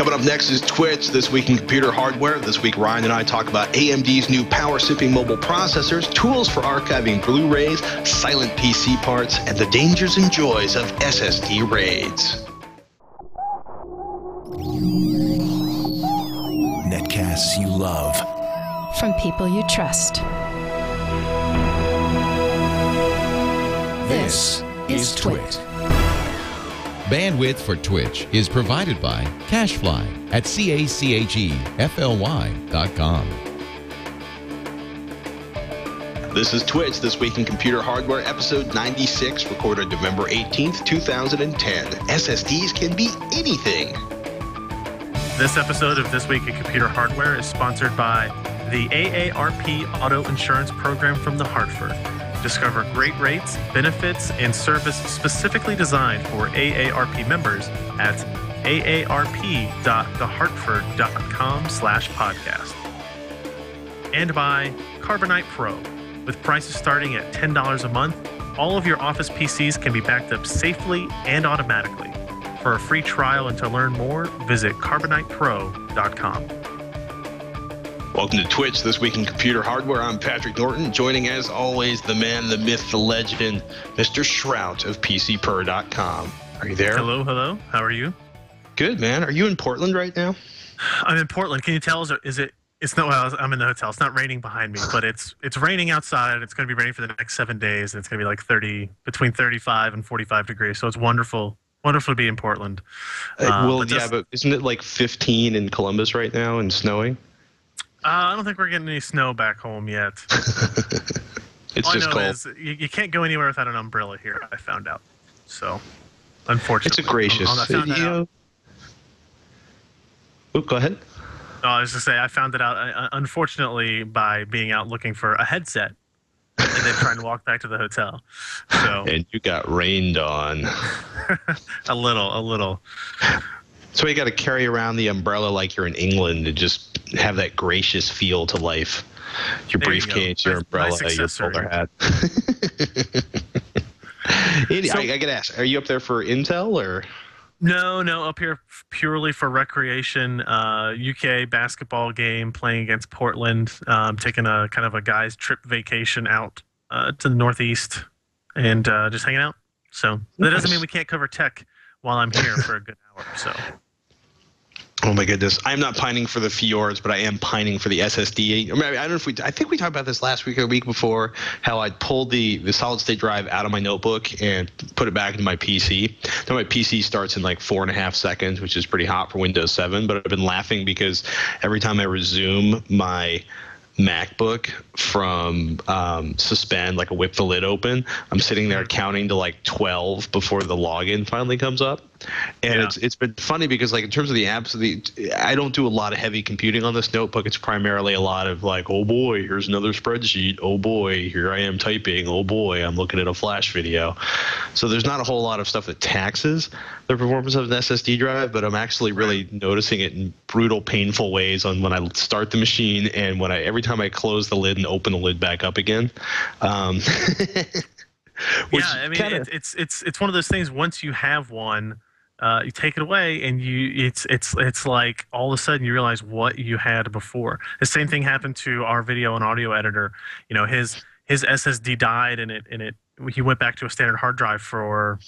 Coming up next is Twitch, This Week in Computer Hardware. This week, Ryan and I talk about AMD's new power-sipping mobile processors, tools for archiving Blu-rays, silent PC parts, and the dangers and joys of SSD RAIDs. Netcasts you love. From people you trust. This is Twit. Bandwidth for Twitch is provided by Cachefly at CACHEFLY.com. This is Twitch, This Week in Computer Hardware, episode 96, recorded November 18th, 2010. SSDs can be anything. This episode of This Week in Computer Hardware is sponsored by the AARP Auto Insurance Program from the Hartford. Discover great rates, benefits, and service specifically designed for AARP members at aarp.thehartford.com/podcast. And by Carbonite Pro. With prices starting at $10 a month, all of your office PCs can be backed up safely and automatically. For a free trial and to learn more, visit carbonitepro.com. Welcome to Twitch, This Week in Computer Hardware. I'm Patrick Norton, joining as always the man, the myth, the legend, Mr. Shrout of PCPer.com. Are you there? Hello, hello. How are you? Good, man. Are you in Portland right now? I'm in Portland. Can you tell? It's not. Well, I'm in the hotel. It's not raining behind me, but it's raining outside. It's going to be raining for the next 7 days, and it's going to be like between 35 and 45 degrees. So it's wonderful. Wonderful to be in Portland. But isn't it like 15 in Columbus right now and snowing? I don't think we're getting any snow back home yet. It's just cold. Is you can't go anywhere without an umbrella here, I found out. So, unfortunately. It's a gracious. Go ahead. No, I was going to say, I found it out, unfortunately, by being out looking for a headset and then trying to walk back to the hotel. So And you got rained on. A little. So you got to carry around the umbrella like you're in England to just have that gracious feel to life. Your briefcase, your umbrella, your bowler hat. I got to ask, are you up there for Intel or? No, up here purely for recreation. UK basketball game, playing against Portland. Taking a kind of a guy's trip vacation out to the Northeast and just hanging out. So that doesn't mean we can't cover tech while I'm here for a good hour. So. Oh my goodness! I'm not pining for the Fjords, but I am pining for the SSD. I don't know if I think we talked about this last week or the week before. How I pulled the solid state drive out of my notebook and put it back into my PC. Now my PC starts in like 4.5 seconds, which is pretty hot for Windows 7. But I've been laughing because every time I resume my MacBook from suspend, like a whip the lid open, I'm sitting there counting to like 12 before the login finally comes up. And it's been funny because, like, in terms of the apps, I don't do a lot of heavy computing on this notebook. It's primarily a lot of like, oh boy, here's another spreadsheet. Oh boy, here I am typing. Oh boy, I'm looking at a Flash video. So there's not a whole lot of stuff that taxes the performance of an SSD drive, but I'm actually really noticing it in brutal, painful ways on when I start the machine and when every time I close the lid and open the lid back up again. Yeah, I mean, it's one of those things. Once you have one, you take it away, and it's like all of a sudden you realize what you had before. The same thing happened to our video and audio editor. You know, his SSD died, and he went back to a standard hard drive for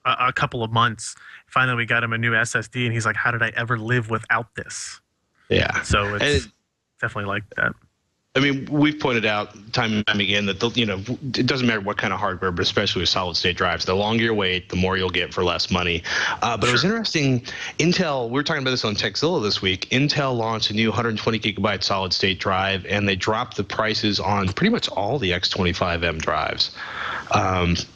a couple of months. Finally, we got him a new SSD, and he's like, "How did I ever live without this?" Yeah. So it's definitely like that. I mean, we've pointed out time and time again that it doesn't matter what kind of hardware, but especially with solid-state drives, the longer you wait, the more you'll get for less money. But It was interesting. Intel, we were talking about this on TechZilla this week. Intel launched a new 120 gigabyte solid-state drive, and they dropped the prices on pretty much all the X25M drives,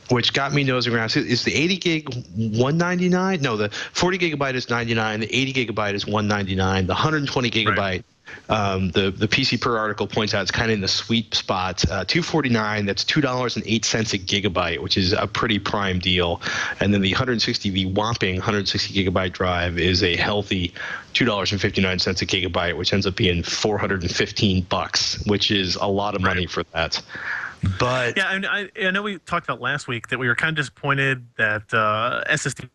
which got me nosing around. Is the 80 gig $199? No, the 40 gigabyte is $99. The 80 gigabyte is $199. The 120 gigabyte. Right. The PC Per article points out it's kind of in the sweet spot. $249. That's $2.08 a gigabyte, which is a pretty prime deal. And then the whopping 160 gigabyte drive is a healthy $2.59 a gigabyte, which ends up being $415, which is a lot of money for that. But yeah, I know we talked about last week that we were kind of disappointed that SSD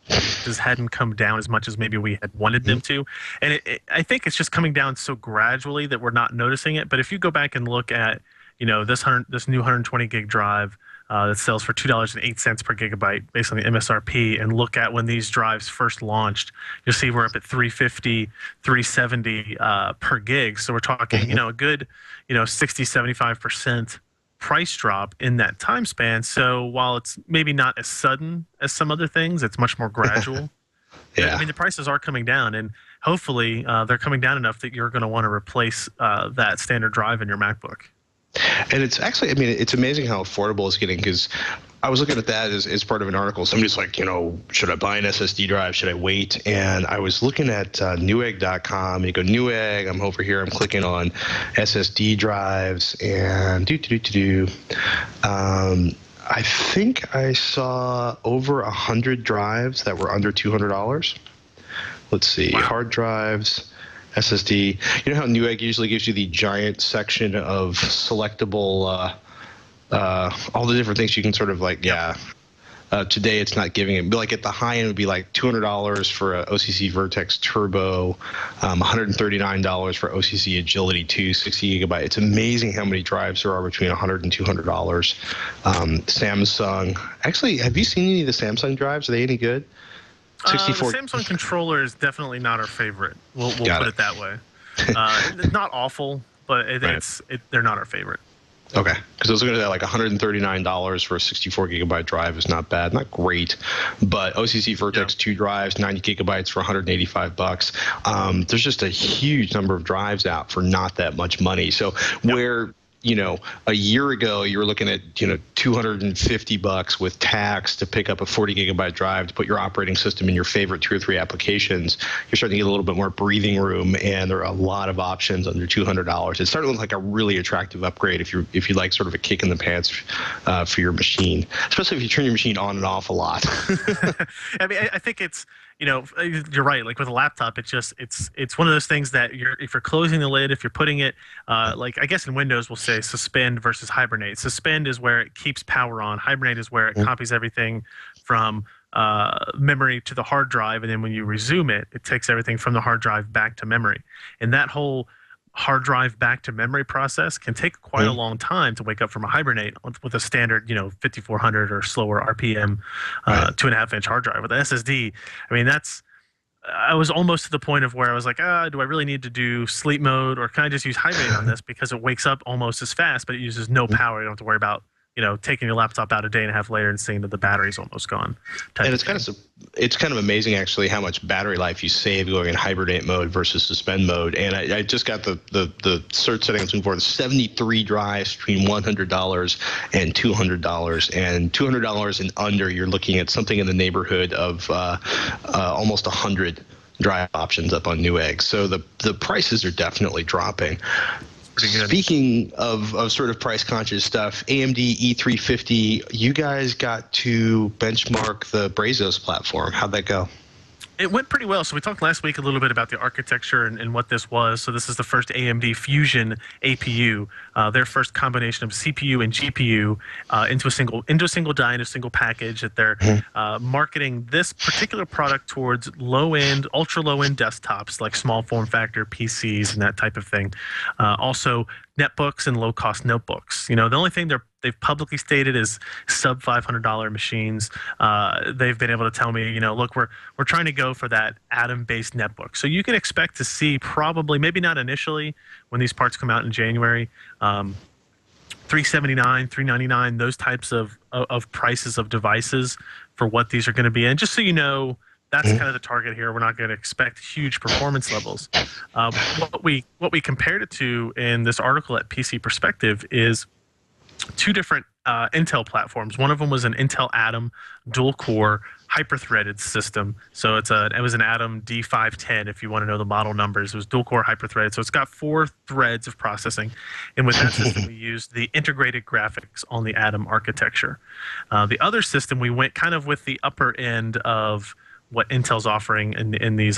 just hadn't come down as much as maybe we had wanted them to. And I think it's just coming down so gradually that we're not noticing it. But if you go back and look at, this new 120 gig drive that sells for $2.08 per gigabyte based on the MSRP, and look at when these drives first launched, you'll see we're up at $350, $370 per gig. So we're talking, a good, 60, 75% price drop in that time span. So while it's maybe not as sudden as some other things, it's much more gradual. Yeah. I mean, the prices are coming down, and hopefully they're coming down enough that you're going to want to replace that standard drive in your MacBook. And it's actually, it's amazing how affordable it's getting, because I was looking at that as part of an article. Somebody's like, should I buy an SSD drive? Should I wait? And I was looking at Newegg.com. You go, Newegg, I'm over here. I'm clicking on SSD drives, and I think I saw over 100 drives that were under $200. Let's see, wow. Hard drives, SSD. You know how Newegg usually gives you the giant section of selectable, all the different things you can sort of today it's not giving it. Like at the high end, it would be like $200 for a OCC Vertex Turbo, $139 for OCC Agility 2, 60 gigabyte. It's amazing how many drives there are between $100 and $200. Samsung. Actually, have you seen any of the Samsung drives? Are they any good? 64. The Samsung controller is definitely not our favorite. We'll put it that way. Not awful, but they're not our favorite. Okay, because I was looking at that, like $139 for a 64 gigabyte drive is not bad, not great, but OCC Vertex 2 drives, 90 gigabytes for $185. There's just a huge number of drives out for not that much money. So where a year ago you were looking at $250 with tax to pick up a 40 gigabyte drive to put your operating system in your favorite 2 or 3 applications, you're starting to get a little bit more breathing room, and there are a lot of options under $200. It's starting to look like a really attractive upgrade if you like sort of a kick in the pants for your machine, especially if you turn your machine on and off a lot. I think it's you're right. Like with a laptop, it's one of those things that if you're closing the lid, if you're putting it, I guess in Windows we'll say suspend versus hibernate. Suspend is where it keeps power on. Hibernate is where it copies everything from memory to the hard drive, and then when you resume it, it takes everything from the hard drive back to memory. And that whole hard drive back to memory process can take quite a long time to wake up from a hibernate with a standard 5400 or slower RPM 2.5-inch hard drive. With an SSD, I was almost to the point of where I was like, do I really need to do sleep mode, or can I just use hibernate on this, because it wakes up almost as fast, but it uses no power. You don't have to worry about taking your laptop out a day and a half later and seeing that the battery's almost gone. And it's kind of amazing actually how much battery life you save going in hibernate mode versus suspend mode. And I just got the search setting I was looking for, 73 drives between $100 and $200, and $200 and under, you're looking at something in the neighborhood of almost 100 drive options up on Newegg. So the prices are definitely dropping. Speaking of sort of price conscious stuff, AMD E350, you guys got to benchmark the Brazos platform. How'd that go? It went pretty well. So we talked last week a little bit about the architecture and what this was. So this is the first AMD Fusion APU, their first combination of CPU and GPU into a single die, in a single package, that they're marketing this particular product towards low-end, ultra-low-end desktops like small form factor PCs and that type of thing. Also netbooks and low-cost notebooks. The only thing they've publicly stated is sub $500 machines. They've been able to tell me, look, we're trying to go for that Atom-based netbook. So you can expect to see, probably, maybe not initially when these parts come out in January, $379, $399, those types of prices of devices for what these are going to be. And just so you know, that's kind of the target here. We're not going to expect huge performance levels. What we compared it to in this article at PC Perspective is 2 different Intel platforms. One of them was an Intel Atom dual-core hyper-threaded system. So it was an Atom D510, if you want to know the model numbers. It was dual-core hyper-threaded. So it's got 4 threads of processing. And with that system, we used the integrated graphics on the Atom architecture. The other system, we went kind of with the upper end of what Intel's offering in these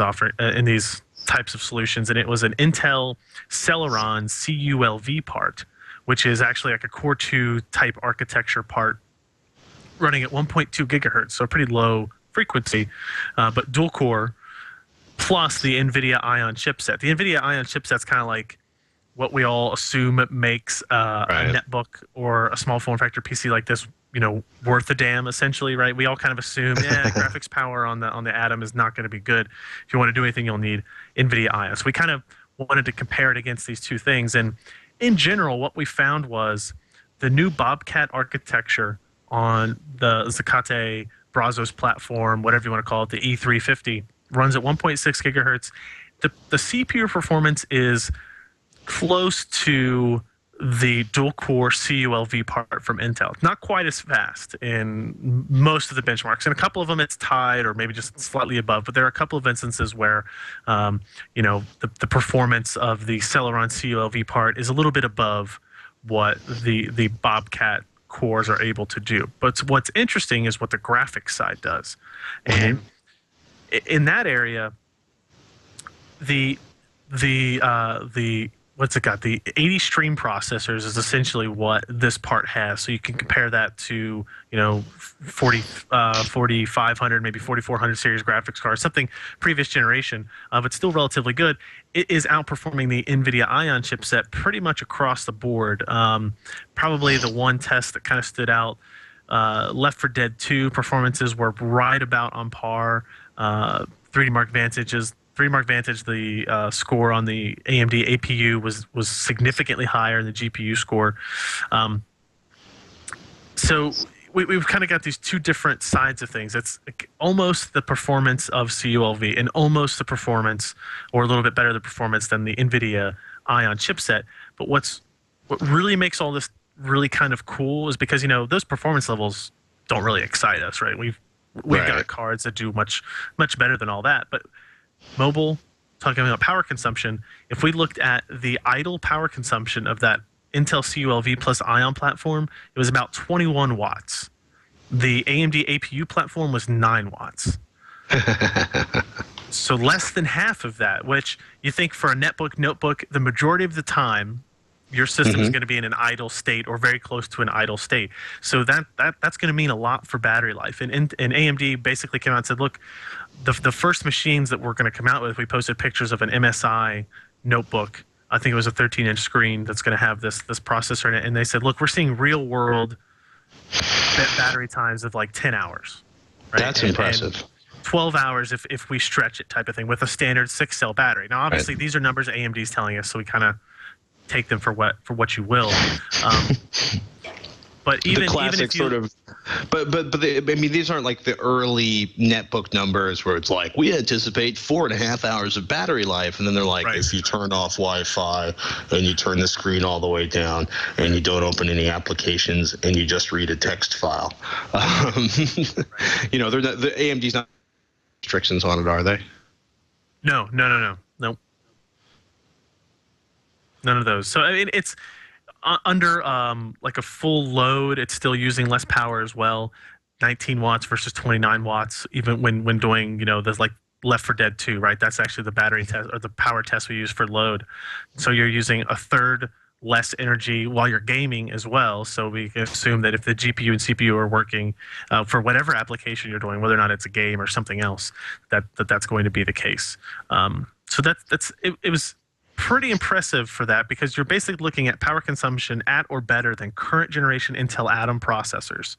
types of solutions, and it was an Intel Celeron CULV part, which is actually like a Core 2 type architecture part running at 1.2 gigahertz, so a pretty low frequency, but dual core plus the NVIDIA Ion chipset. The NVIDIA Ion chipset's kind of like what we all assume it makes a netbook or a small form factor PC like this, worth a damn, essentially, right? We all kind of assume, graphics power on the Atom is not going to be good. If you want to do anything, you'll need NVIDIA Ion. So we kind of wanted to compare it against these two things. And in general, what we found was the new Bobcat architecture on the Zacate Brazos platform, whatever you want to call it, the E350, runs at 1.6 gigahertz. The CPU performance is close to the dual-core CULV part from Intel. Not quite as fast in most of the benchmarks. In a couple of them, it's tied or maybe just slightly above. But there are a couple of instances where, the performance of the Celeron CULV part is a little bit above what the Bobcat cores are able to do. But what's interesting is what the graphics side does. And in that area, the what's it got? The 80 stream processors is essentially what this part has. So you can compare that to 4500, maybe 4400 series graphics cards, something previous generation, but still relatively good. It is outperforming the NVIDIA Ion chipset pretty much across the board. Probably the one test that kind of stood out, Left 4 Dead 2 performances were right about on par. 3D Mark Vantage, the score on the AMD APU was significantly higher than the GPU score. So we've kind of got these two different sides of things. It's almost the performance of CULV and almost the performance, or a little bit better the performance than the NVIDIA Ion chipset. But what really makes all this really kind of cool is because those performance levels don't really excite us, right? We've got cards that do much better than all that, but mobile, talking about power consumption, if we looked at the idle power consumption of that Intel CULV plus Ion platform, it was about 21 watts. The AMD APU platform was 9 watts. So less than half of that, which you think for a notebook, the majority of the time, your system is going to be in an idle state or very close to an idle state. So that's going to mean a lot for battery life. And AMD basically came out and said, look, the first machines that we're going to come out with, we posted pictures of an MSI notebook. I think it was a 13-inch screen that's going to have this processor in it. And they said, look, we're seeing real-world battery times of like 10 hours. Right? That's impressive. And 12 hours if we stretch it type of thing with a standard 6-cell battery. Now, obviously, these are numbers AMD's telling us, so we kind of take them for what you will. But even the classic even if you, sort of, these aren't like the early netbook numbers where it's like we anticipate 4.5 hours of battery life, and then they're like, if you turn off Wi-Fi and you turn the screen all the way down and you don't open any applications and you just read a text file, they're not, the AMD's not restrictions on it, are they? No. None of those. So I mean, it's under like a full load. It's still using less power as well. 19 watts versus 29 watts. Even when doing there's like Left 4 Dead 2, right? That's actually the battery test or the power test we use for load. So you're using a third less energy while you're gaming as well. So we can assume that if the GPU and CPU are working for whatever application you're doing, whether or not it's a game or something else, that's going to be the case. So it was pretty impressive for that, because you're basically looking at power consumption at or better than current generation Intel Atom processors,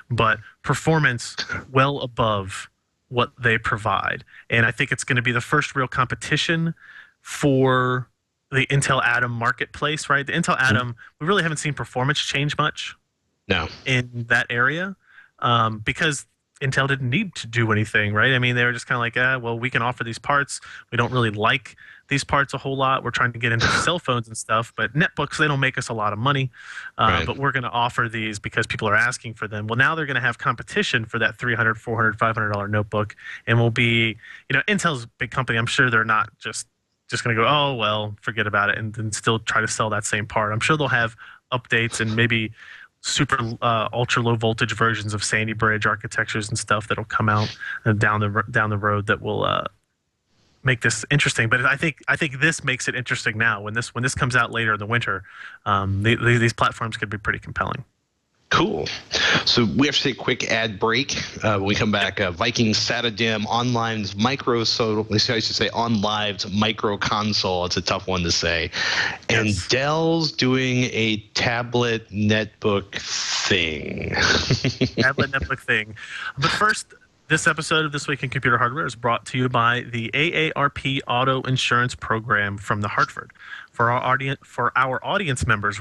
but performance well above what they provide. And I think it's going to be the first real competition for the Intel Atom marketplace, right? The Intel Atom, we really haven't seen performance change much in that area because Intel didn't need to do anything, right? I mean, they were just kind of like, well, we can offer these parts. We don't really like these parts a whole lot. We're trying to get into cell phones and stuff, but netbooks, they don't make us a lot of money. But we're going to offer these because people are asking for them. Well, now they're going to have competition for that $300, $400, $500 notebook, and will be, Intel's a big company. I'm sure they're not just going to go, oh, well, forget about it, and then still try to sell that same part. I'm sure they'll have updates and maybe super ultra low voltage versions of Sandy Bridge architectures and stuff that'll come out down the road that will make this interesting. But I think this makes it interesting now. When this comes out later in the winter, these platforms could be pretty compelling. Cool. So we have to take a quick ad break. When we come back, Viking SATA DIM, OnLive's OnLive's Microconsole. It's a tough one to say. And Yes. Dell's doing a tablet netbook thing. Tablet netbook thing. But first, this episode of This Week in Computer Hardware is brought to you by the AARP Auto Insurance Program from the Hartford. For our audience members,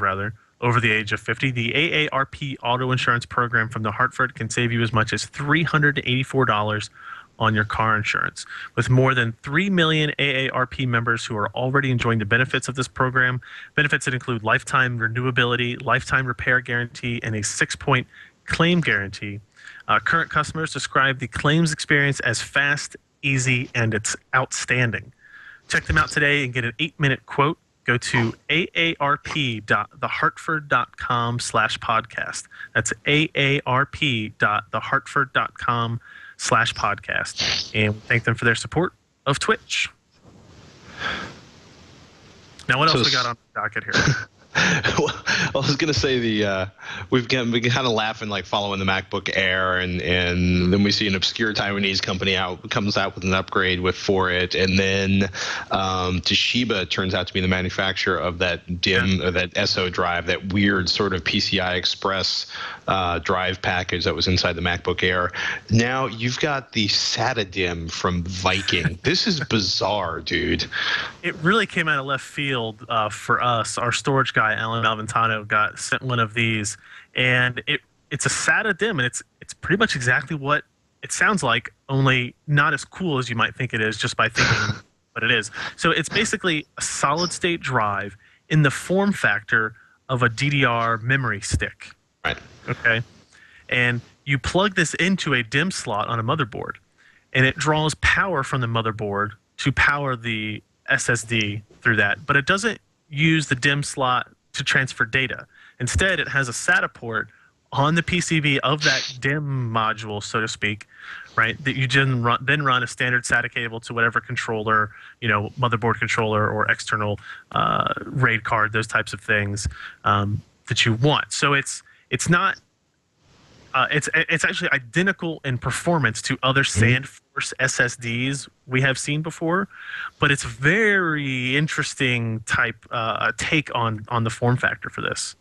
over the age of 50, the AARP Auto Insurance Program from the Hartford can save you as much as $384 on your car insurance. With more than 3 million AARP members who are already enjoying the benefits of this program, benefits that include lifetime renewability, lifetime repair guarantee, and a 6-point claim guarantee. Current customers describe the claims experience as fast, easy, and it's outstanding. Check them out today and get an 8-minute quote. Go to aarp.thehartford.com/podcast. That's aarp.thehartford.com/podcast. And we thank them for their support of Twitch. Now, what else we got on the docket here? Well, I was gonna say we've been kind of laughing, like following the MacBook Air, and then we see an obscure Taiwanese company comes out with an upgrade for it, and then Toshiba turns out to be the manufacturer of that DIM or that SO drive, that weird sort of PCI Express drive package that was inside the MacBook Air. Now you've got the SATA DIM from Viking. This is bizarre, dude. It really came out of left field for us. Our storage guy, Alan Malventano, got sent one of these, and it's a SATA DIM, and it's pretty much exactly what it sounds like, only not as cool as you might think it is just by thinking what it is. So it's basically a solid-state drive in the form factor of a DDR memory stick. Right. Okay. And you plug this into a DIM slot on a motherboard, and it draws power from the motherboard to power the SSD through that, but it doesn't use the DIM slot to transfer data. Instead, it has a SATA port on the PCB of that DIM module, so to speak, right? That you then run a standard SATA cable to whatever controller, motherboard controller or external RAID card, those types of things that you want. So it's not. It's actually identical in performance to other SandForce SSDs we have seen before, but it's a very interesting type take on the form factor for this.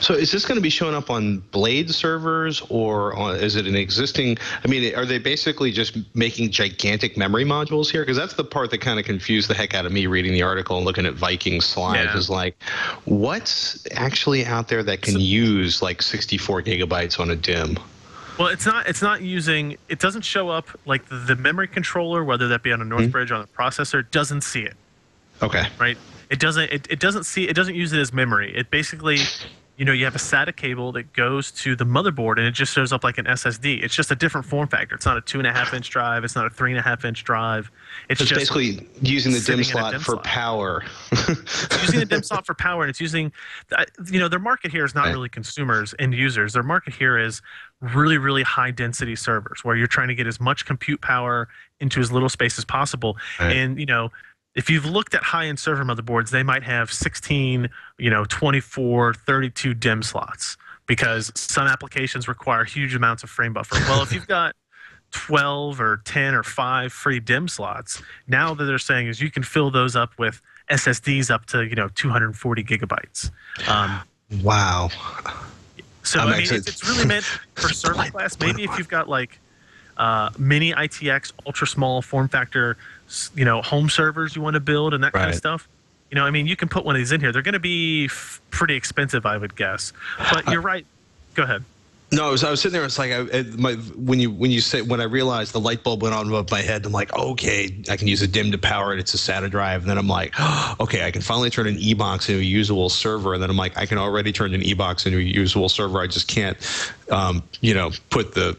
So is this going to be showing up on Blade servers, or is it an existing? I mean, are they basically just making gigantic memory modules here? Because that's the part that kind of confused the heck out of me reading the article and looking at Viking slides. Is like, what's actually out there that can use like 64 gigabytes on a DIM? Well, it's not using. It doesn't show up like the memory controller, whether that be on a Northbridge or on a processor, doesn't see it. Okay. Right. It doesn't use it as memory. It basically. You have a SATA cable that goes to the motherboard, and it just shows up like an SSD. It's just a different form factor. It's not a 2.5-inch drive. It's not a 3.5-inch drive. It's just basically using the DIM slot for power. It's using the DIM slot for power, and it's using, their market here is not really consumers, end users. Their market here is really, really high-density servers, where you're trying to get as much compute power into as little space as possible. Right. And, if you've looked at high-end server motherboards, they might have 16, 24, 32 DIM slots, because some applications require huge amounts of frame buffer. Well, if you've got 12 or 10 or 5 free DIM slots, now that they're saying is you can fill those up with SSDs up to 240 gigabytes. Wow. So it's really meant for server class. Maybe if you've got like mini ITX ultra small form factor, home servers you want to build and that kind of stuff. You can put one of these in here. They're going to be pretty expensive, I would guess. But you're right. Go ahead. No, I was sitting there. It's like when I realized the light bulb went on above my head. I'm like, okay, I can use a DIM to power it. It's a SATA drive. And then I'm like, oh, okay, I can finally turn an eBox into a usable server. And then I'm like, I can already turn an eBox into a usable server. I just can't, put the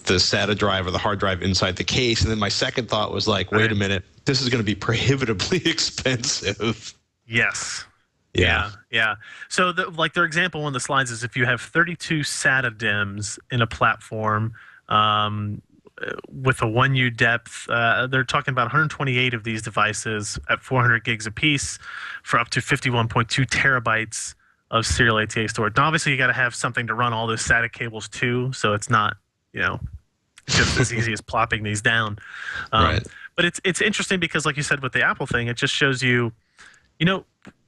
SATA drive or the hard drive inside the case. And then my second thought was like, wait a minute, this is going to be prohibitively expensive. Yes. Yeah. So their example on the slides is if you have 32 SATA DIMMs in a platform with a 1U depth, they're talking about 128 of these devices at 400 gigs apiece for up to 51.2 terabytes serial ATA storage. Now, obviously, you got to have something to run all those SATA cables too, so it's not, just as easy as plopping these down. Right. But it's interesting because, like you said, with the Apple thing, it just shows you,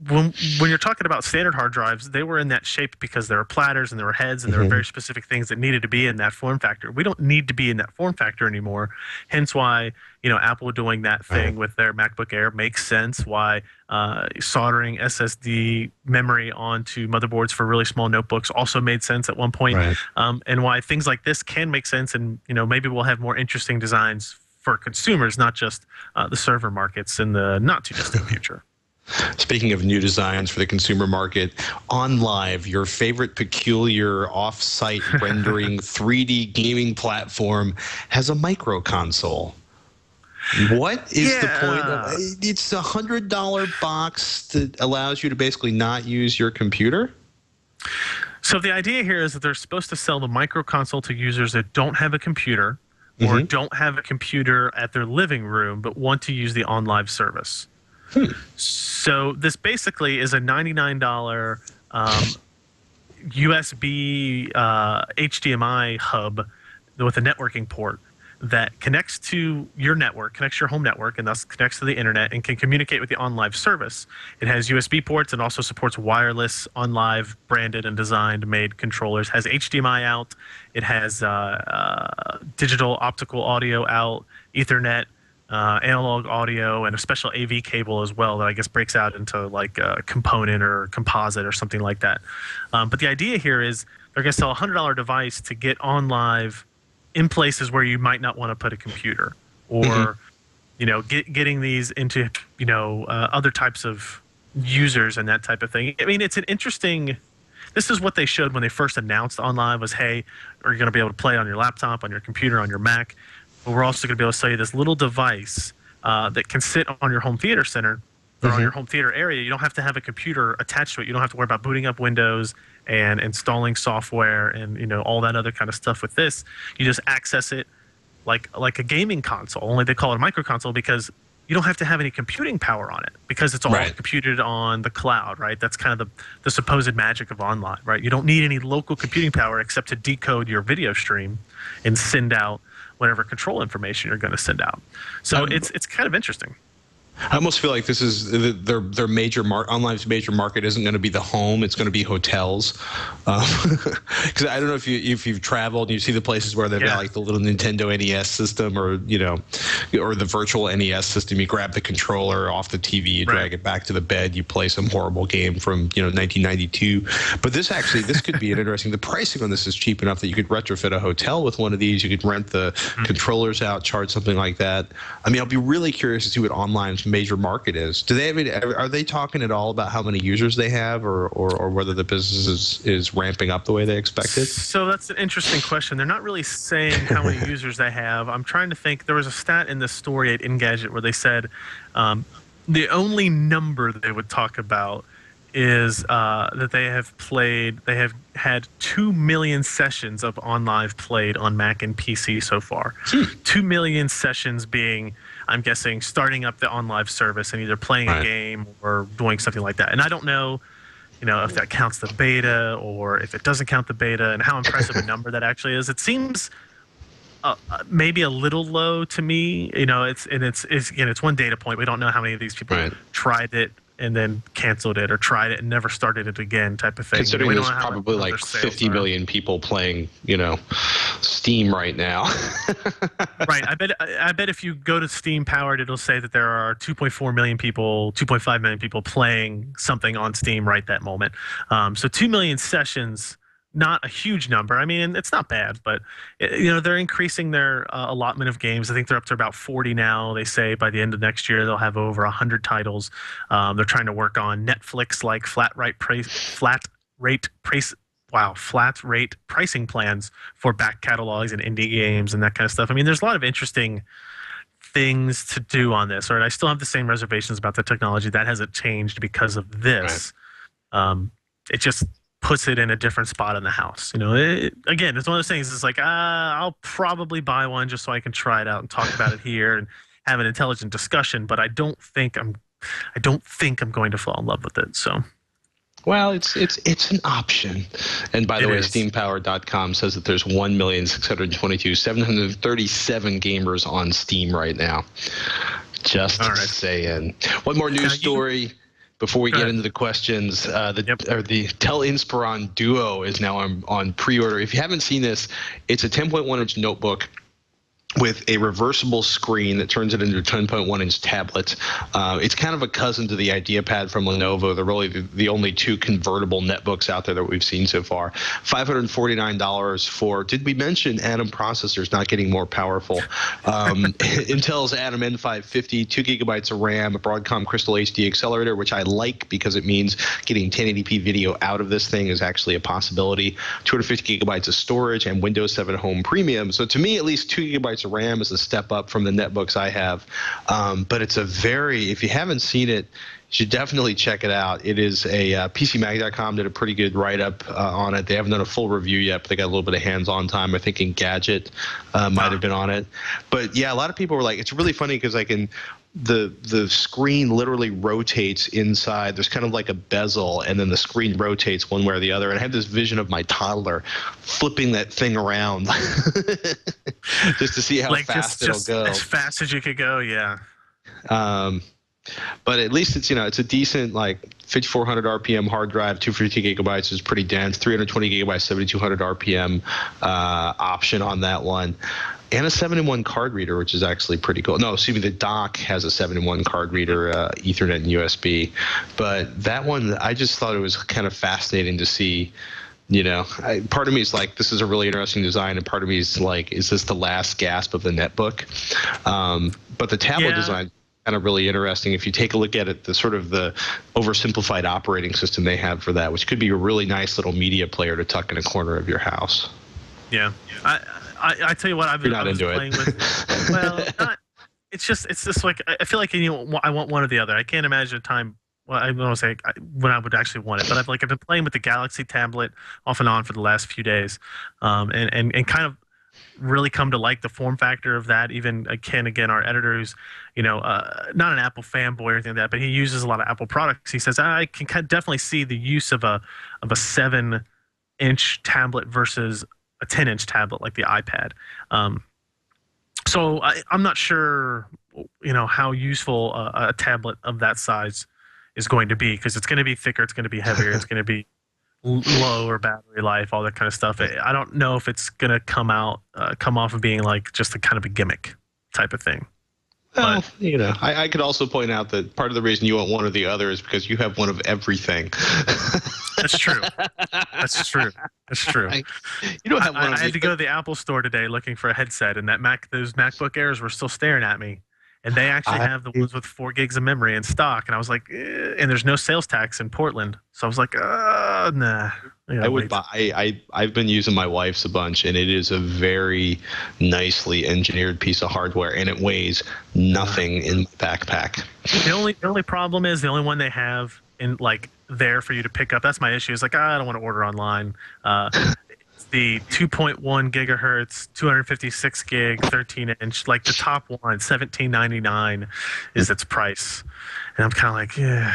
when you're talking about standard hard drives, they were in that shape because there were platters and there were heads and there were very specific things that needed to be in that form factor. We don't need to be in that form factor anymore. Hence why, Apple doing that thing with their MacBook Air makes sense. Why soldering SSD memory onto motherboards for really small notebooks also made sense at one point. Right. And why things like this can make sense. And, maybe we'll have more interesting designs for consumers, not just the server markets in the not too distant future. Speaking of new designs for the consumer market, OnLive, your favorite peculiar off-site rendering 3D gaming platform, has a microconsole. What is the point of it's a $100 box that allows you to basically not use your computer? So the idea here is that they're supposed to sell the microconsole to users that don't have a computer or don't have a computer at their living room but want to use the OnLive service. So this basically is a $99 USB HDMI hub with a networking port that connects to your network, connects to your home network, and thus connects to the internet and can communicate with the OnLive service. It has USB ports and also supports wireless OnLive branded and designed made controllers. Has HDMI out. It has digital optical audio out, Ethernet, analog audio, and a special AV cable as well that I guess breaks out into like a component or composite or something like that. But the idea here is they're going to sell a $100 device to get OnLive in places where you might not want to put a computer, or getting these into other types of users and that type of thing. I mean, it's an interesting. This is what they showed when they first announced OnLive was, hey, are you going to be able to play on your laptop, on your computer, on your Mac? But we're also going to be able to sell you this little device that can sit on your home theater center or on your home theater area. You don't have to have a computer attached to it. You don't have to worry about booting up Windows and installing software and all that other kind of stuff with this. You just access it like a gaming console. Only they call it a microconsole because you don't have to have any computing power on it because it's all computed on the cloud, right? That's kind of the supposed magic of OnLive, right? You don't need any local computing power except to decode your video stream and send out whatever control information you're going to send out. So it's kind of interesting. I almost feel like this is their major OnLive's major market isn't going to be the home; it's going to be hotels. Because I don't know if you've traveled and you see the places where they've got like the little Nintendo NES system, or or the virtual NES system. You grab the controller off the TV, you drag it back to the bed, you play some horrible game from 1992. But this could be an interesting. The pricing on this is cheap enough that you could retrofit a hotel with one of these. You could rent the controllers out, charge something like that. I mean, I'll be really curious to see what OnLive's major market is. Do they are they talking at all about how many users they have, or whether the business is ramping up the way they expected? So that's an interesting question. They're not really saying how many users they have. I'm trying to think. There was a stat in this story at Engadget where they said the only number that they would talk about is that they have had 2 million sessions of OnLive played on Mac and PC so far. 2 million sessions being, I'm guessing, starting up the OnLive service and either playing a game or doing something like that. And I don't know, if that counts the beta or if it doesn't count the beta, and how impressive a number that actually is. It seems maybe a little low to me. It's one data point. We don't know how many of these people tried it and then canceled it, or tried it and never started it again, type of thing. Considering there's probably like 50 million people playing, Steam right now. Right. I bet if you go to Steam Powered, it'll say that there are 2.4 million people, 2.5 million people playing something on Steam right that moment. So 2 million sessions. Not a huge number. I mean, it's not bad, but they're increasing their allotment of games. I think they're up to about 40 now. They say by the end of next year they'll have over 100 titles. They're trying to work on Netflix-like flat rate pricing plans for back catalogs and indie games and that kind of stuff. I mean, there's a lot of interesting things to do on this. Right? I still have the same reservations about the technology. That hasn't changed because of this. It just puts it in a different spot in the house. Again, it's one of those things. It's like, I'll probably buy one just so I can try it out and talk about it here and have an intelligent discussion. But I don't think I'm going to fall in love with it. So, Well, it's an option. And by the way, SteamPower.com says that there's 1,622,737 gamers on Steam right now. Just saying. One more news story before we get into the questions. The Dell Inspiron Duo is now on pre-order. If you haven't seen this, it's a 10.1-inch notebook with a reversible screen that turns it into a 10.1-inch tablet. It's kind of a cousin to the IdeaPad from Lenovo. They're really the only two convertible netbooks out there that we've seen so far. $549 for, did we mention Atom processors not getting more powerful? Intel's Atom N550, 2 gigabytes of RAM, a Broadcom Crystal HD accelerator, which I like because it means getting 1080p video out of this thing is actually a possibility. 250 gigabytes of storage and Windows 7 Home Premium. So to me, at least 2 gigabytes of RAM is a step up from the netbooks I have. But it's a very, if you haven't seen it, you should definitely check it out. It is a PCMag.com did a pretty good write-up on it. They haven't done a full review yet, but they got a little bit of hands-on time. I think Engadget might have been on it. But yeah, a lot of people were like, it's really funny because I can, the screen literally rotates inside. There's kind of like a bezel, and then the screen rotates one way or the other. And I have this vision of my toddler flipping that thing around just to see how fast it'll go. As fast as you could go, yeah. But at least it's, it's a decent, like, 5400 RPM hard drive, 250 gigabytes is pretty dense, 320 gigabytes, 7200 RPM option on that one. And a 7-in-1 card reader, which is actually pretty cool. No, excuse me, the dock has a 7-in-1 card reader, Ethernet and USB. But that one, I just thought it was kind of fascinating to see. Part of me is like, this is a really interesting design, and part of me is like, is this the last gasp of the netbook? But the tablet design, kind of really interesting. If you take a look at it, the sort of the oversimplified operating system they have for that, which could be a really nice little media player to tuck in a corner of your house. Yeah, I tell you what, I've been playing with. Well, it's just like, I feel like I want one or the other. I can't imagine a time. Well, I don't want to say when I would actually want it, but I've been playing with the Galaxy tablet off and on for the last few days, and kind of really come to like the form factor of that. Even again, our editor who's, not an Apple fanboy or anything like that, but he uses a lot of Apple products. He says, I can definitely see the use of a 7-inch tablet versus a 10-inch tablet like the iPad. So I'm not sure, how useful a tablet of that size is going to be, because it's going to be thicker, it's going to be heavier, it's going to be lower battery life, all that kind of stuff. I don't know if it's going to come off of being like just a kind of a gimmick type of thing. Well, I could also point out that part of the reason you want one or the other is because you have one of everything. That's true. That's true. You don't have one. I had to go to the Apple store today looking for a headset, and those MacBook Airs were still staring at me. And they actually have the ones with 4 gigs of memory in stock. And I was like, and there's no sales tax in Portland. So I was like, nah. I would buy. I've been using my wife's a bunch, and it is a very nicely engineered piece of hardware, and it weighs nothing in my backpack. The only problem is the only one they have in there for you to pick up. That's my issue. It's like, I don't want to order online. The 2.1 gigahertz, 256 gig, 13-inch, like the top one, $17.99 is its price, and I'm kind of like, yeah.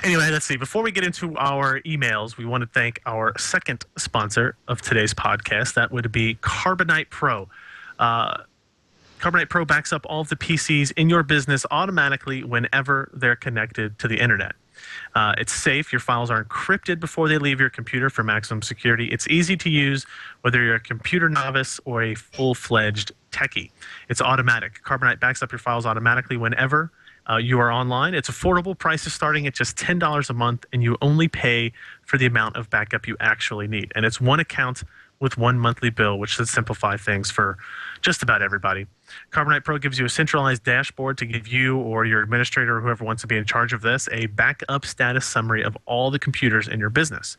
Anyway, let's see. Before we get into our emails, we want to thank our second sponsor of today's podcast. That would be Carbonite Pro. Carbonite Pro backs up all of the PCs in your business automatically whenever they're connected to the internet. It's safe. Your files are encrypted before they leave your computer for maximum security. It's easy to use, whether you're a computer novice or a full-fledged techie. It's automatic. Carbonite backs up your files automatically whenever you are online. It's affordable. Prices starting at just $10 a month, and you only pay for the amount of backup you actually need. And it's one account with one monthly bill, which should simplify things for just about everybody. Carbonite Pro gives you a centralized dashboard to give you or your administrator or whoever wants to be in charge of this a backup status summary of all the computers in your business.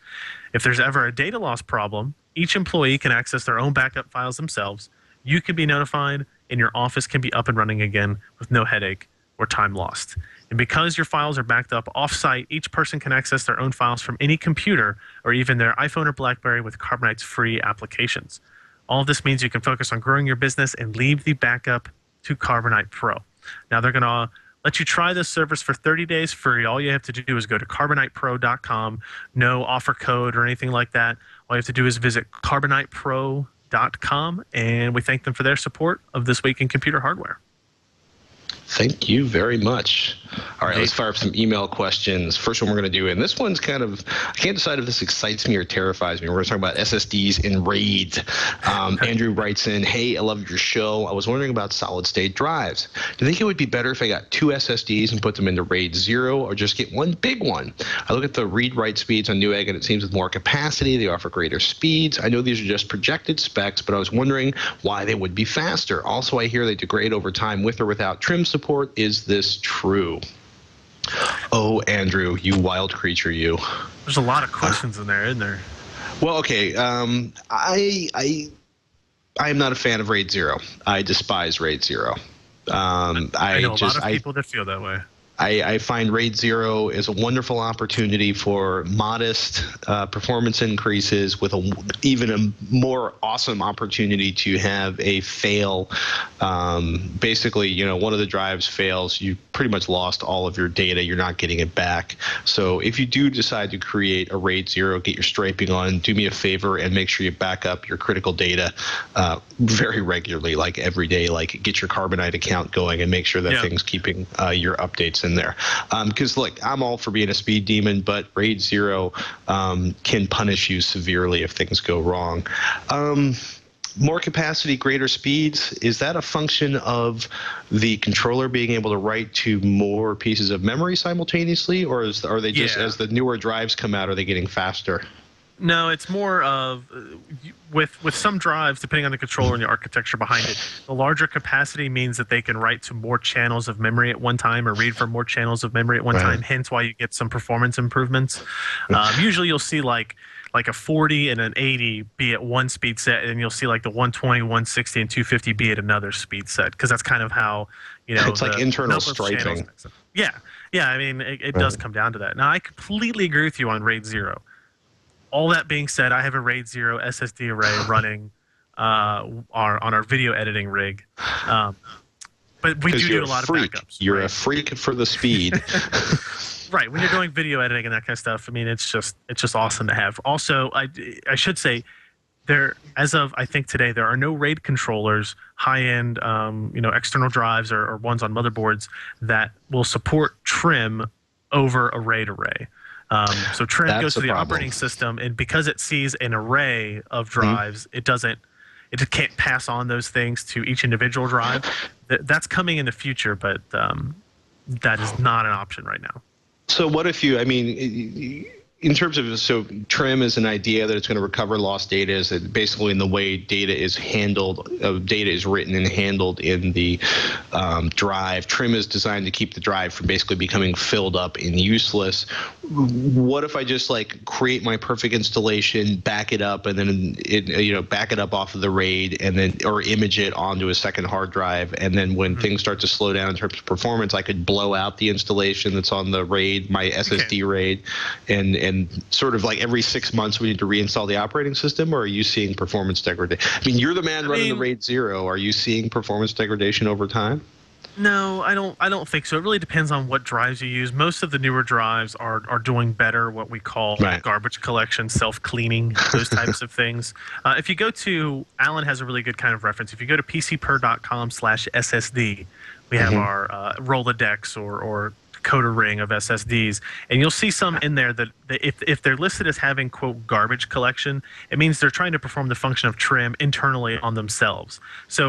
If there's ever a data loss problem, each employee can access their own backup files themselves. You can be notified, and your office can be up and running again with no headache or time lost. And because your files are backed up off-site, each person can access their own files from any computer or even their iPhone or BlackBerry with Carbonite's free applications. All of this means you can focus on growing your business and leave the backup to Carbonite Pro. Now, they're going to let you try this service for 30 days free. All you have to do is go to carbonitepro.com. No offer code or anything like that. All you have to do is visit carbonitepro.com, and we thank them for their support of This Week in Computer Hardware. Thank you very much. All right, let's fire up some email questions. First one we're going to do, and this one's kind of, I can't decide if this excites me or terrifies me. We're going to talk about SSDs and RAID. Andrew writes in, hey, I love your show. I was wondering about solid-state drives. Do you think it would be better if I got 2 SSDs and put them into RAID 0, or just get one big one? I look at the read-write speeds on Newegg, and it seems with more capacity, they offer greater speeds. I know these are just projected specs, but I was wondering why they would be faster. Also, I hear they degrade over time with or without trim support. Is this true? Oh, Andrew, you wild creature, you. There's a lot of questions in there, isn't there? Well, okay. I am not a fan of RAID 0. I despise RAID 0. I know a lot of people that feel that way. I find RAID 0 is a wonderful opportunity for modest performance increases with even a more awesome opportunity to have a fail. Basically, you know, one of the drives fails, you pretty much lost all of your data. You're not getting it back. So if you do decide to create a RAID 0, get your striping on, do me a favor and make sure you back up your critical data very regularly, like every day. Like get your Carbonite account going and make sure that thing's keeping your updates in there. Because look, I'm all for being a speed demon, but RAID 0 can punish you severely if things go wrong. More capacity, greater speeds, is that a function of the controller being able to write to more pieces of memory simultaneously, or are they just, as the newer drives come out, are they getting faster? No, it's more of, with some drives, depending on the controller and the architecture behind it, the larger capacity means that they can write to more channels of memory at one time or read from more channels of memory at one time, hence why you get some performance improvements. Usually you'll see like a 40 and an 80 be at one speed set, and you'll see like the 120, 160, and 250 be at another speed set, because that's kind of how, you know, it's like internal striping. Yeah, I mean, it does come down to that. Now, I completely agree with you on RAID 0. All that being said, I have a RAID 0 SSD array running on our video editing rig. But we do a lot of backups. You're a freak for the speed. Right. When you're doing video editing and that kind of stuff, I mean, it's just awesome to have. Also, I should say, as of I think today, there are no RAID controllers, high-end external drives or ones on motherboards that will support trim over a RAID array. So trim goes to the operating system, and because it sees an array of drives, it can't pass on those things to each individual drive. That's coming in the future, but that is not an option right now. So what if you, I mean, in terms of, so trim is an idea that it's going to recover lost data, is that basically in the way data is handled, data is written and handled in the drive. Trim is designed to keep the drive from basically becoming filled up and useless. What if I just like create my perfect installation, back it up, and then back it up off of the RAID, and then or image it onto a second hard drive, and then when things start to slow down in terms of performance, I could blow out the installation that's on the RAID, my SSD RAID, and sort of like every 6 months we need to reinstall the operating system, or are you seeing performance degradation? I mean, you're the man running the RAID 0. Are you seeing performance degradation over time? No, I don't think so. It really depends on what drives you use. Most of the newer drives are doing better, what we call garbage collection, self-cleaning, those types of things. If you go to, Alan has a really good kind of reference. If you go to pcper.com/SSD, we have our Rolodex or coder ring of SSDs, and you'll see some in there that if they're listed as having, quote, garbage collection, it means they're trying to perform the function of trim internally on themselves. So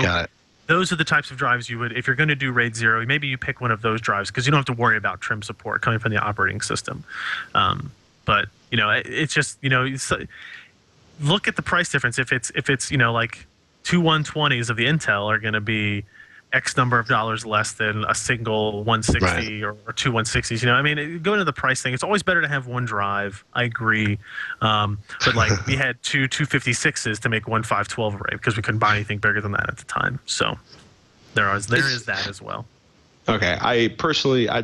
those are the types of drives you would, if you're going to do RAID 0, maybe you pick one of those drives, because you don't have to worry about trim support coming from the operating system. But it's just, look at the price difference. If it's like two 120s of the Intel are going to be X number of dollars less than a single 160 or two 160s. I mean, go into the price thing. It's always better to have one drive. I agree. But like we had two 256s to make one 512 array because we couldn't buy anything bigger than that at the time. So there is that as well. Okay. I'd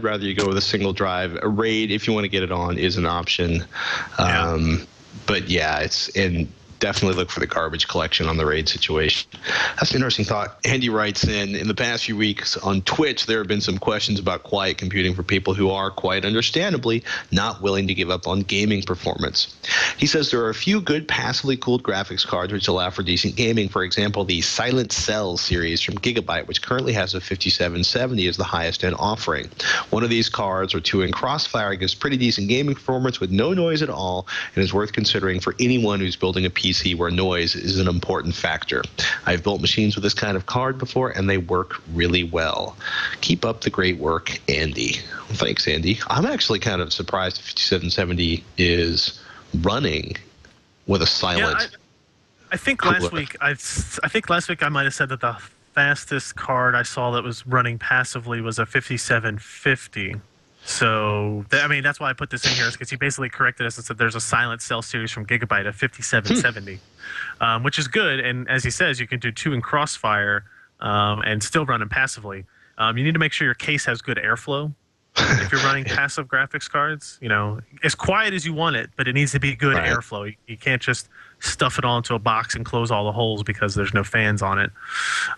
rather you go with a single drive. A RAID, if you want to get it on, is an option. But yeah, definitely look for the garbage collection on the RAID situation. That's an interesting thought. Andy writes in the past few weeks on Twitch, there have been some questions about quiet computing for people who are, quite understandably, not willing to give up on gaming performance. He says there are a few good passively cooled graphics cards which allow for decent gaming. For example, the Silent Cell series from Gigabyte, which currently has a 5770 as the highest end offering. One of these cards, or two in Crossfire, gives pretty decent gaming performance with no noise at all, and is worth considering for anyone who's building a PC where noise is an important factor. I've built machines with this kind of card before, and they work really well. Keep up the great work, Andy. Well, thanks, Andy. I'm actually kind of surprised the 5770 is running with a silent. Yeah, I think last week I might have said that the fastest card I saw that was running passively was a 5750. So, I mean, that's why I put this in here, is because he basically corrected us and said there's a Silent Cell series from Gigabyte of 5770, which is good. And as he says, you can do 2 in Crossfire and still run them passively. You need to make sure your case has good airflow. If you're running passive graphics cards, you know, as quiet as you want it, but it needs to be good airflow. You can't just stuff it all into a box and close all the holes because there's no fans on it.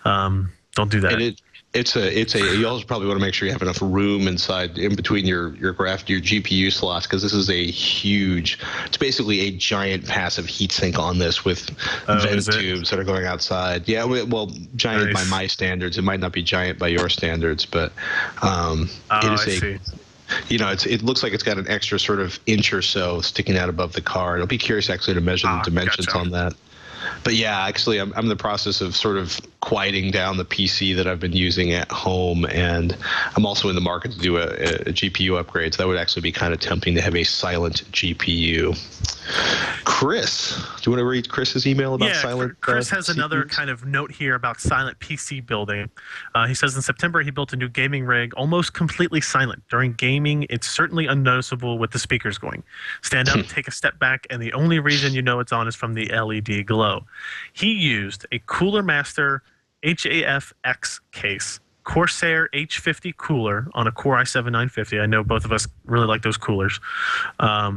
Don't do that. You also probably want to make sure you have enough room inside, in between your GPU slots, because this is a huge. It's basically a giant passive heatsink on this with vent tubes that are going outside. Yeah, well, giant by my standards. It might not be giant by your standards, but it is you know, it looks like it's got an extra sort of inch or so sticking out above the card. I'll be curious actually to measure the dimensions on that. But yeah, actually, I'm in the process of sort of quieting down the PC that I've been using at home, and I'm also in the market to do a GPU upgrade. So that would actually be kind of tempting to have a silent GPU. Chris, do you want to read Chris's email about silent? Chris has CPUs? another kind of note here about silent PC building. He says in September he built a new gaming rig almost completely silent. During gaming, it's certainly unnoticeable with the speakers going. Stand up, take a step back, and the only reason you know it's on is from the LED glow. He used a Cooler Master HAF-X case, Corsair H50 cooler on a Core i7-950. I know both of us really like those coolers. A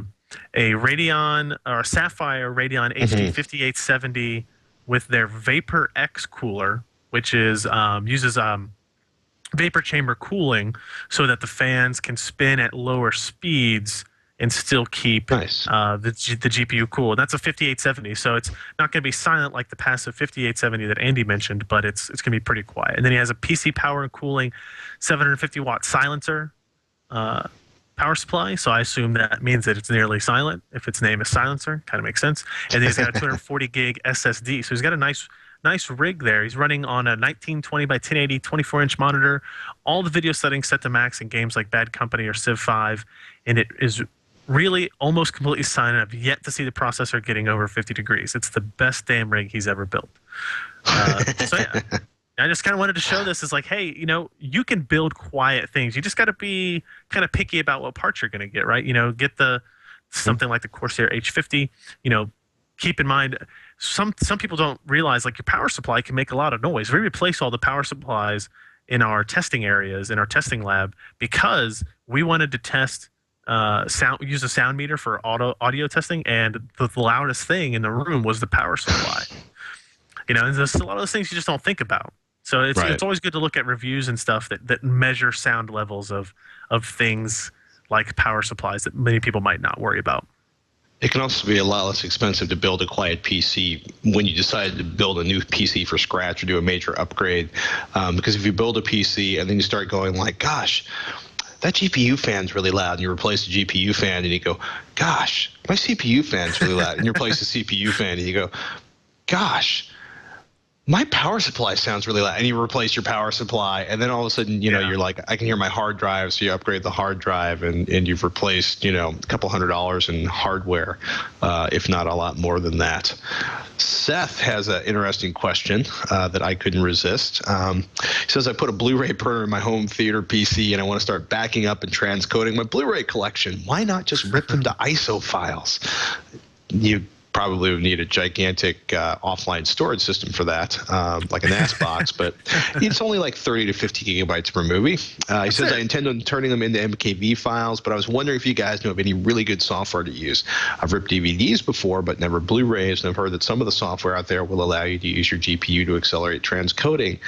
Radeon or a Sapphire Radeon HD 5870 with their Vapor X cooler, which is uses vapor chamber cooling so that the fans can spin at lower speeds and still keep the GPU cool. That's a 5870, so it's not going to be silent like the passive 5870 that Andy mentioned, but it's going to be pretty quiet. And then he has a PC power and cooling 750-watt silencer power supply, so I assume that means that it's nearly silent. If its name is silencer, kind of makes sense. And then he's got a 240 gig SSD, so he's got a nice rig there. He's running on a 1920 by 1080 24-inch monitor, all the video settings set to max in games like Bad Company or Civ 5, and it is really almost completely silent. I've yet to see the processor getting over 50 degrees. It's the best damn rig he's ever built. So yeah, I just kind of wanted to show this as like, hey, you know, you can build quiet things. You just got to be kind of picky about what parts you're going to get, right? You know, get something like the Corsair H50. You know, keep in mind, some people don't realize like your power supply can make a lot of noise. We replace all the power supplies in our testing areas, in our testing lab, because we wanted to test use a sound meter for audio testing, and the loudest thing in the room was the power supply. You know, and there's a lot of those things you just don't think about. So it's always good to look at reviews and stuff that measure sound levels of things like power supplies that many people might not worry about. It can also be a lot less expensive to build a quiet PC when you decide to build a new PC from scratch or do a major upgrade. Because if you build a PC and then you start going like, gosh, that GPU fan's really loud, and you replace the GPU fan, and you go, gosh, my CPU fan's really loud, and you replace the CPU fan, and you go, gosh, my power supply sounds really loud, and you replace your power supply, and then all of a sudden, you know, you're like, I can hear my hard drive, so you upgrade the hard drive, and you've replaced, you know, a couple $100 in hardware, if not a lot more than that. Seth has an interesting question that I couldn't resist. He says, I put a Blu-ray printer in my home theater PC, and I want to start backing up and transcoding my Blu-ray collection. Why not just rip them to ISO files? You probably would need a gigantic offline storage system for that, like a NAS box, but it's only like 30 to 50 gigabytes per movie. He says, I intend on turning them into MKV files, but I was wondering if you guys know of any really good software to use. I've ripped DVDs before, but never Blu-rays, and I've heard that some of the software out there will allow you to use your GPU to accelerate transcoding.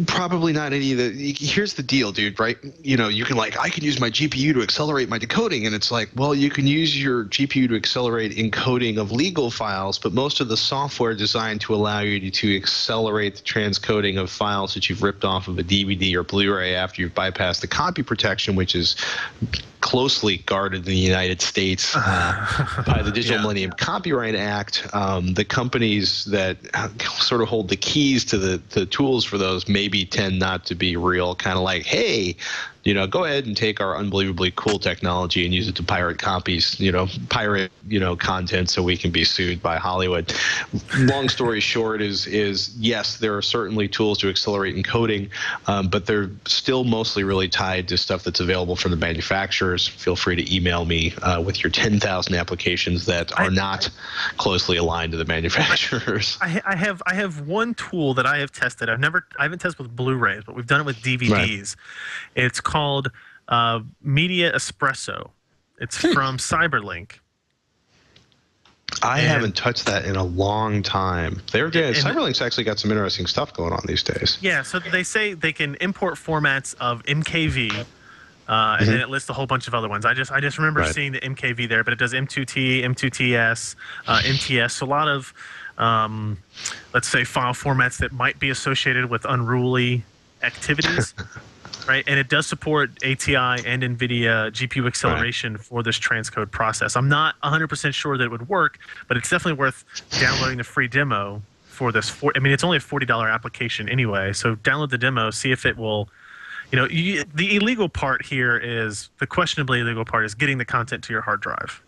Probably not any of the. Here's the deal, dude, right? You know, you can I can use my GPU to accelerate my decoding, and it's like, well, you can use your GPU to accelerate encoding of legal files, but most of the software designed to allow you to accelerate the transcoding of files that you've ripped off of a DVD or Blu-ray after you've bypassed the copy protection, which is closely guarded in the United States by the Digital Millennium Copyright Act. The companies that sort of hold the keys to the tools for those maybe tend not to be real, kind of like, hey, you know, go ahead and take our unbelievably cool technology and use it to pirate copies, pirate content so we can be sued by Hollywood. Long story short is yes, there are certainly tools to accelerate encoding, but they're still mostly really tied to stuff that's available from the manufacturers. Feel free to email me with your 10,000 applications that are not closely aligned to the manufacturers. I have one tool that I have tested. I haven't tested with Blu-rays, but we've done it with DVDs. Right. It's called Media Espresso. It's from Cyberlink. I haven't touched that in a long time. Cyberlink's actually got some interesting stuff going on these days. Yeah, so they say they can import formats of MKV, and then it lists a whole bunch of other ones. I just remember seeing the MKV there, but it does M2T, M2TS, MTS. So a lot of let's say file formats that might be associated with unruly activities. Right, and it does support ATI and NVIDIA GPU acceleration for this transcode process. I'm not 100% sure that it would work, but it's definitely worth downloading the free demo for this. I mean, it's only a $40 application anyway, so download the demo, see if it will. The illegal part here is the questionably illegal part is getting the content to your hard drive.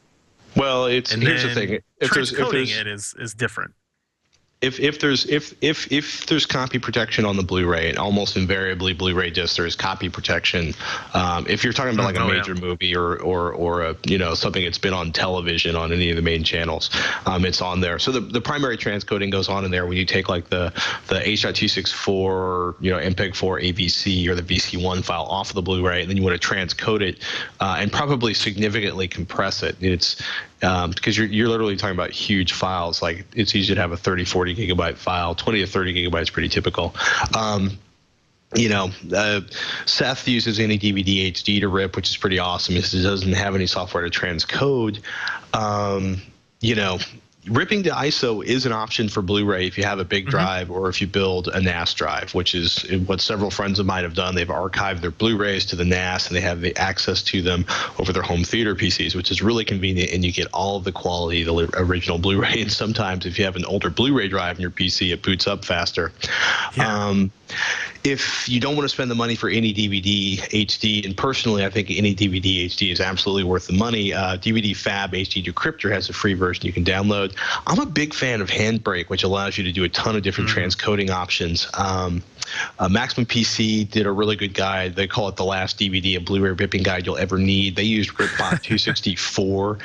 Well, here's the thing: transcoding it is different. If there's copy protection on the Blu-ray, and almost invariably Blu-ray discs there is copy protection. If you're talking about like a major movie or a, something that's been on television on any of the main channels, it's on there. So the primary transcoding goes on in there when you take like the H.264, MPEG-4 AVC or the VC1 file off of the Blu-ray, and then you want to transcode it and probably significantly compress it. It's because you're literally talking about huge files. Like it's easy to have a 30, 40 gigabyte file. 20 to 30 gigabytes pretty typical. Seth uses any DVD HD to rip, which is pretty awesome. It doesn't have any software to transcode. Ripping to ISO is an option for Blu-ray if you have a big drive or if you build a NAS drive, which is what several friends of mine have done. They've archived their Blu-rays to the NAS, and they have the access to them over their home theater PCs, which is really convenient, and you get all of the quality of the original Blu-ray. And sometimes if you have an older Blu-ray drive in your PC, it boots up faster. Yeah. If you don't want to spend the money for any DVD HD, and personally I think any DVD HD is absolutely worth the money, DVD Fab HD Decryptor has a free version you can download. I'm a big fan of Handbrake, which allows you to do a ton of different transcoding options. Maximum PC did a really good guide. They call it the last DVD, a Blu-ray ripping guide you'll ever need. They used RipBot 264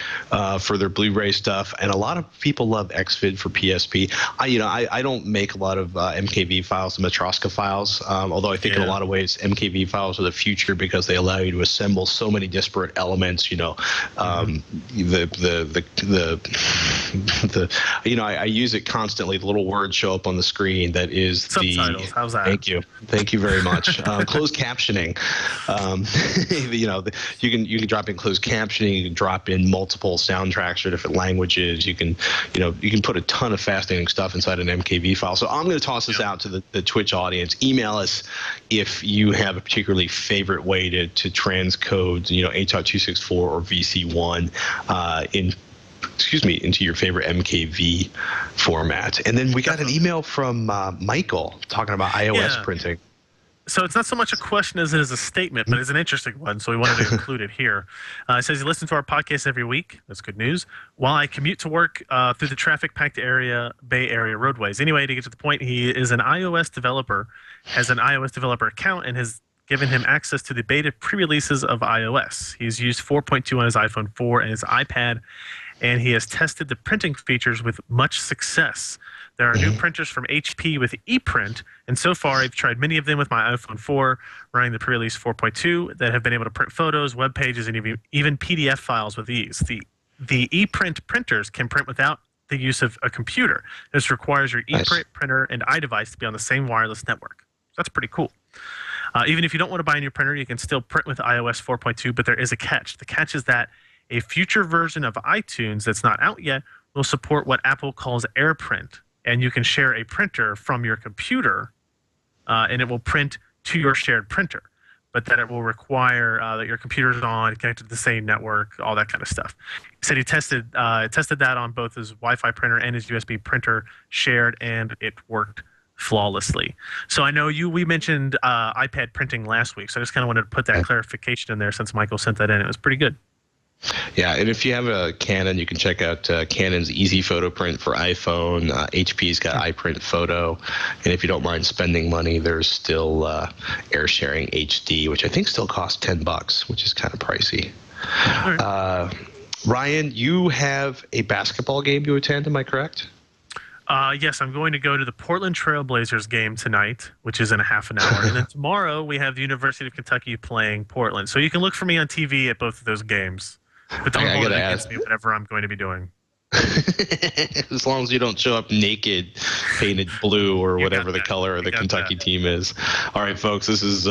for their Blu-ray stuff, and a lot of people love Xvid for PSP. I don't make a lot of MKV files, Matroska files, although I think in a lot of ways MKV files are the future because they allow you to assemble so many disparate elements. I use it constantly. The little words show up on the screen. That is subtitles. How's that? Thank you very much. Closed captioning. You can drop in closed captioning. You can drop in multiple soundtracks for different languages. You can put a ton of fascinating stuff inside an MKV file. So I'm going to toss this out to the Twitch audience. Email us if you have a particularly favorite way to transcode, H.264 or VC1 into your favorite MKV format. And then we got an email from Michael talking about iOS printing. So it's not so much a question as it is a statement, but it's an interesting one, so we wanted to include it here. It says he listens to our podcast every week. That's good news. While I commute to work through the traffic-packed Bay Area roadways. Anyway, to get to the point, he is an iOS developer, has an iOS developer account, and has given him access to the beta pre-releases of iOS. He's used 4.2 on his iPhone 4 and his iPad, and he has tested the printing features with much success. There are new printers from HP with ePrint, and so far I've tried many of them with my iPhone 4 running the pre-release 4.2 that have been able to print photos, web pages, and even PDF files with ease. The ePrint printers can print without the use of a computer. This requires your ePrint printer and iDevice to be on the same wireless network. That's pretty cool. Even if you don't want to buy a new printer, you can still print with iOS 4.2, but there is a catch. The catch is that a future version of iTunes that's not out yet will support what Apple calls AirPrint, and you can share a printer from your computer, and it will print to your shared printer, but that it will require that your computer is on, connected to the same network, all that kind of stuff. He said he tested that on both his Wi-Fi printer and his USB printer shared, and it worked flawlessly. So I know we mentioned iPad printing last week, so I just kind of wanted to put that clarification in there since Michael sent that in. It was pretty good. Yeah, and if you have a Canon, you can check out Canon's Easy Photo Print for iPhone. HP's got iPrint Photo, and if you don't mind spending money, there's still AirSharing HD, which I think still costs $10, which is kind of pricey. Right. Ryan, you have a basketball game you attend, am I correct? Yes, I'm going to go to the Portland Trail Blazers game tonight, which is in a half an hour. And then tomorrow we have the University of Kentucky playing Portland. So you can look for me on TV at both of those games. But don't hold it against me, whatever I'm going to be doing. As long as you don't show up naked, painted blue, or whatever the color of the Kentucky team is. All right, folks, this is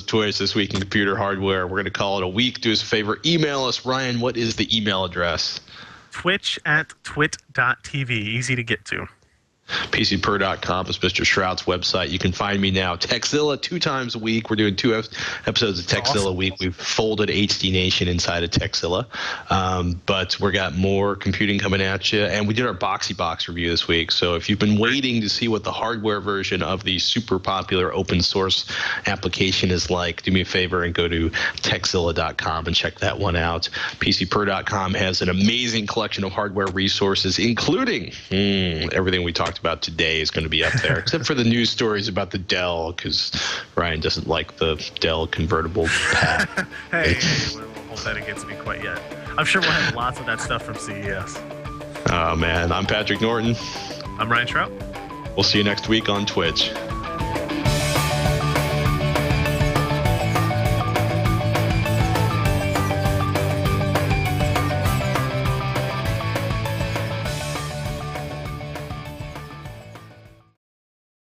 Twitch, This Week in Computer Hardware. We're going to call it a week. Do us a favor, email us. Ryan, what is the email address? twitch@twit.tv. Easy to get to. PCPer.com is Mr. Shrout's website. You can find me now. Techzilla 2 times a week. We're doing 2 episodes of Techzilla a week. We've folded HD Nation inside of Techzilla. But we got more computing coming at you. And we did our Boxy Box review this week. So if you've been waiting to see what the hardware version of the super popular open source application is like, do me a favor and go to Techzilla.com and check that one out. PCPer.com has an amazing collection of hardware resources, including everything we talked about today is going to be up there, except for the news stories about the Dell, because Ryan doesn't like the Dell convertible pad. hey, we won't hold that against me quite yet. I'm sure we'll have lots of that stuff from CES. Oh, man. I'm Patrick Norton. I'm Ryan Shrout. We'll see you next week on Twitch.